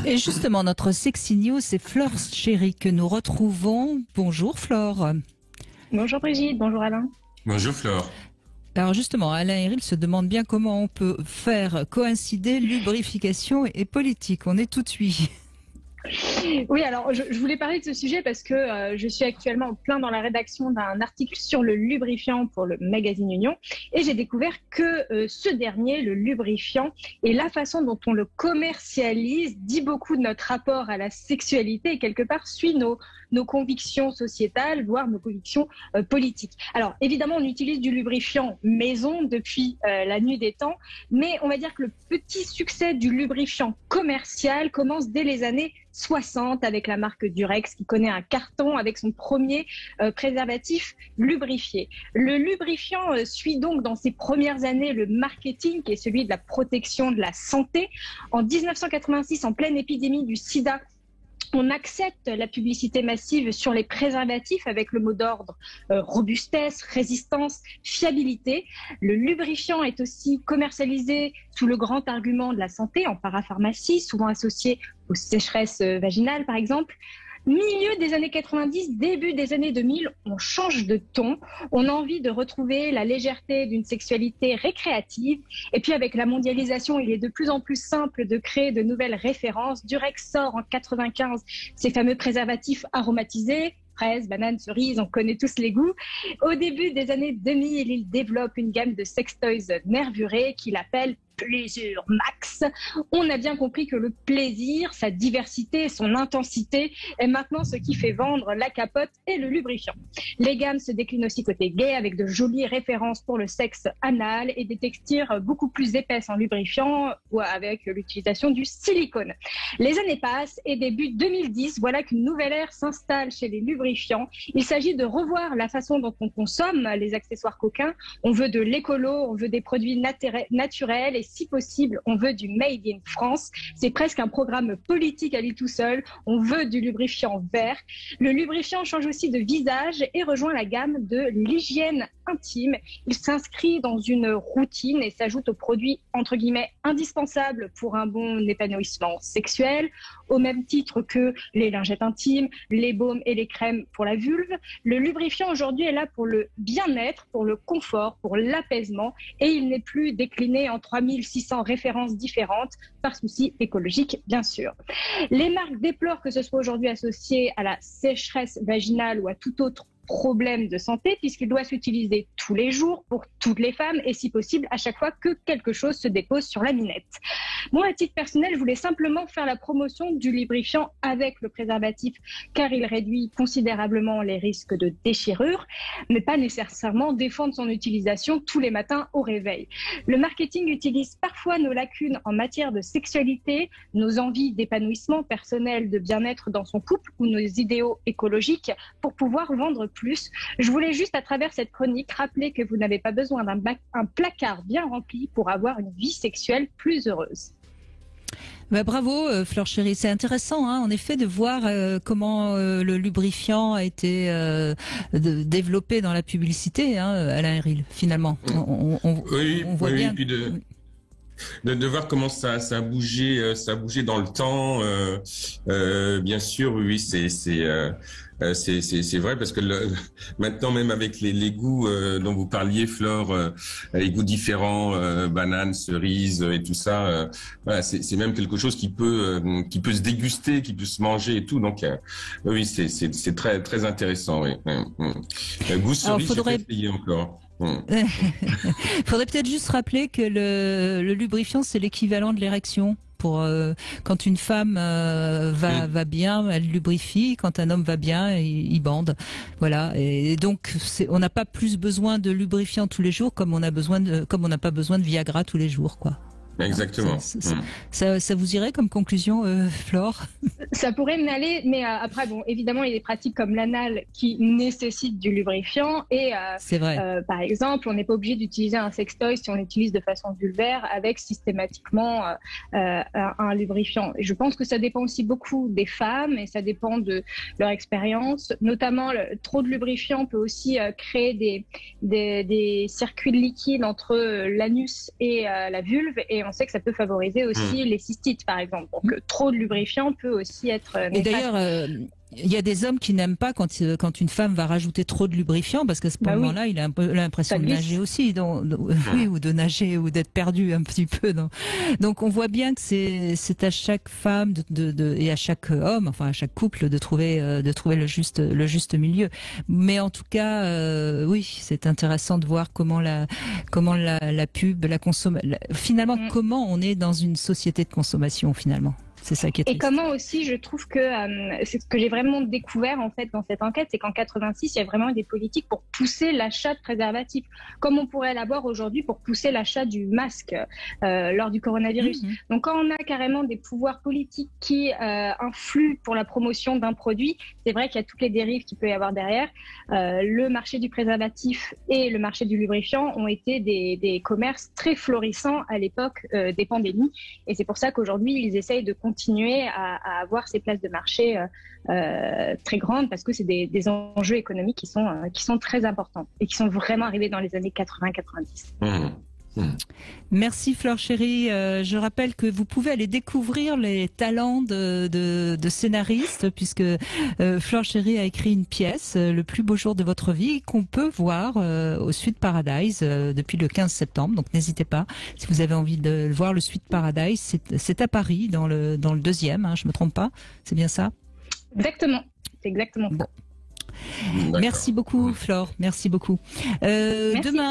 Et justement, notre Sexy News, c'est Flore Chéri que nous retrouvons. Bonjour Flore. Bonjour Brigitte, bonjour Alain. Bonjour Flore. Alors justement, Alain Héril se demande bien comment on peut faire coïncider lubrification et politique. On est tout de suite. Oui, alors je voulais parler de ce sujet parce que je suis actuellement en plein dans la rédaction d'un article sur le lubrifiant pour le magazine Union et j'ai découvert que ce dernier, le lubrifiant, et la façon dont on le commercialise dit beaucoup de notre rapport à la sexualité et quelque part suit nos convictions sociétales, voire nos convictions politiques. Alors évidemment, on utilise du lubrifiant maison depuis la nuit des temps, mais on va dire que le petit succès du lubrifiant commercial commence dès les années 60 avec la marque Durex qui connaît un carton avec son premier préservatif lubrifié. Le lubrifiant suit donc dans ses premières années le marketing qui est celui de la protection de la santé. En 1986, en pleine épidémie du sida, on accepte la publicité massive sur les préservatifs avec le mot d'ordre robustesse, résistance, fiabilité. Le lubrifiant est aussi commercialisé sous le grand argument de la santé en parapharmacie, souvent associé aux sécheresses vaginales par exemple. Milieu des années 90, début des années 2000, on change de ton. On a envie de retrouver la légèreté d'une sexualité récréative. Et puis avec la mondialisation, il est de plus en plus simple de créer de nouvelles références. Durex sort en 95 ses fameux préservatifs aromatisés. Fraises, bananes, cerises, on connaît tous les goûts. Au début des années 2000, il développe une gamme de sextoys nervurés qu'il appelle Plaisir Max. On a bien compris que le plaisir, sa diversité, son intensité est maintenant ce qui fait vendre la capote et le lubrifiant. Les gammes se déclinent aussi côté gay avec de jolies références pour le sexe anal et des textures beaucoup plus épaisses en lubrifiant ou avec l'utilisation du silicone. Les années passent et début 2010, voilà qu'une nouvelle ère s'installe chez les lubrifiants. Il s'agit de revoir la façon dont on consomme les accessoires coquins. On veut de l'écolo, on veut des produits naturels et si possible, on veut du Made in France. C'est presque un programme politique à lui tout seul. On veut du lubrifiant vert. Le lubrifiant change aussi de visage et rejoint la gamme de l'hygiène intime. Il s'inscrit dans une routine et s'ajoute aux produits entre guillemets indispensables pour un bon épanouissement sexuel, au même titre que les lingettes intimes, les baumes et les crèmes pour la vulve. Le lubrifiant aujourd'hui est là pour le bien-être, pour le confort, pour l'apaisement et il n'est plus décliné en 3600 références différentes par souci écologique bien sûr. Les marques déplorent que ce soit aujourd'hui associé à la sécheresse vaginale ou à tout autre problème de santé puisqu'il doit s'utiliser tous les jours pour toutes les femmes et si possible à chaque fois que quelque chose se dépose sur la minette. Moi, à titre personnel, je voulais simplement faire la promotion du lubrifiant avec le préservatif car il réduit considérablement les risques de déchirure, mais pas nécessairement défendre son utilisation tous les matins au réveil. Le marketing utilise parfois nos lacunes en matière de sexualité, nos envies d'épanouissement personnel, de bien-être dans son couple ou nos idéaux écologiques pour pouvoir vendre plus. Je voulais juste à travers cette chronique rappeler que vous n'avez pas besoin d'un placard bien rempli pour avoir une vie sexuelle plus heureuse. Bah, bravo Flore Chéri, c'est intéressant en effet de voir comment le lubrifiant a été développé dans la publicité, Alain Héril, finalement. On voit bien. Puis de voir comment ça a bougé dans le temps. Bien sûr, oui, c'est vrai parce que maintenant même avec les goûts dont vous parliez, Flore, les goûts différents, bananes, cerises et tout ça, voilà, c'est même quelque chose qui peut se déguster, qui peut se manger et tout. Donc oui, c'est très très intéressant. Oui. Goût cerise, j'ai pas essayé encore. Faudrait peut-être juste rappeler que le lubrifiant, c'est l'équivalent de l'érection. Pour quand une femme va bien, elle lubrifie. Quand un homme va bien, il bande. Voilà. Et donc, on n'a pas plus besoin de lubrifiant tous les jours comme on n'a pas besoin de Viagra tous les jours, quoi. Exactement. Ça vous irait comme conclusion, Flore? Ça pourrait m'aller, mais après, bon, évidemment, il y a des pratiques comme l'anal qui nécessitent du lubrifiant. Et c'est vrai. par exemple, on n'est pas obligé d'utiliser un sextoy si on l'utilise de façon vulvaire avec systématiquement un lubrifiant. Et je pense que ça dépend aussi beaucoup des femmes et ça dépend de leur expérience. Notamment, trop de lubrifiant peut aussi créer des circuits liquides entre l'anus et la vulve. Et on sait que ça peut favoriser aussi les cystites, par exemple. Donc, trop de lubrifiant peut aussi être néfaste. Et d'ailleurs, il y a des hommes qui n'aiment pas quand une femme va rajouter trop de lubrifiant, parce qu'à ce moment-là, il a un peu l'impression de nager aussi, oui, ou de nager, ou d'être perdu un petit peu. Donc on voit bien que c'est à chaque femme et à chaque homme, enfin à chaque couple, de trouver le juste milieu. Mais en tout cas, oui, c'est intéressant de voir comment la pub, finalement, comment on est dans une société de consommation finalement. C'est ça qui est triste. Et comment aussi, je trouve que c'est ce que j'ai vraiment découvert en fait dans cette enquête, c'est qu'en 86, il y a vraiment eu des politiques pour pousser l'achat de préservatifs, comme on pourrait l'avoir aujourd'hui pour pousser l'achat du masque lors du coronavirus. Donc quand on a carrément des pouvoirs politiques qui influent pour la promotion d'un produit, c'est vrai qu'il y a toutes les dérives qu'il peut y avoir derrière. Le marché du préservatif et le marché du lubrifiant ont été des commerces très florissants à l'époque des pandémies, et c'est pour ça qu'aujourd'hui ils essayent de continuer à avoir ces places de marché très grandes, parce que c'est des enjeux économiques qui sont très importants et qui sont vraiment arrivés dans les années 80-90. Merci Flore Chéri. Je rappelle que vous pouvez aller découvrir les talents de scénariste, puisque Flore Chéri a écrit une pièce, Le plus beau jour de votre vie, qu'on peut voir au Suite Paradise depuis le 15 septembre. Donc n'hésitez pas, si vous avez envie de voir le Suite Paradise, c'est à Paris, dans le 2e, hein, je me trompe pas, c'est bien ça? Exactement, c'est exactement ça. Bon. Merci beaucoup Flore, merci beaucoup. Demain.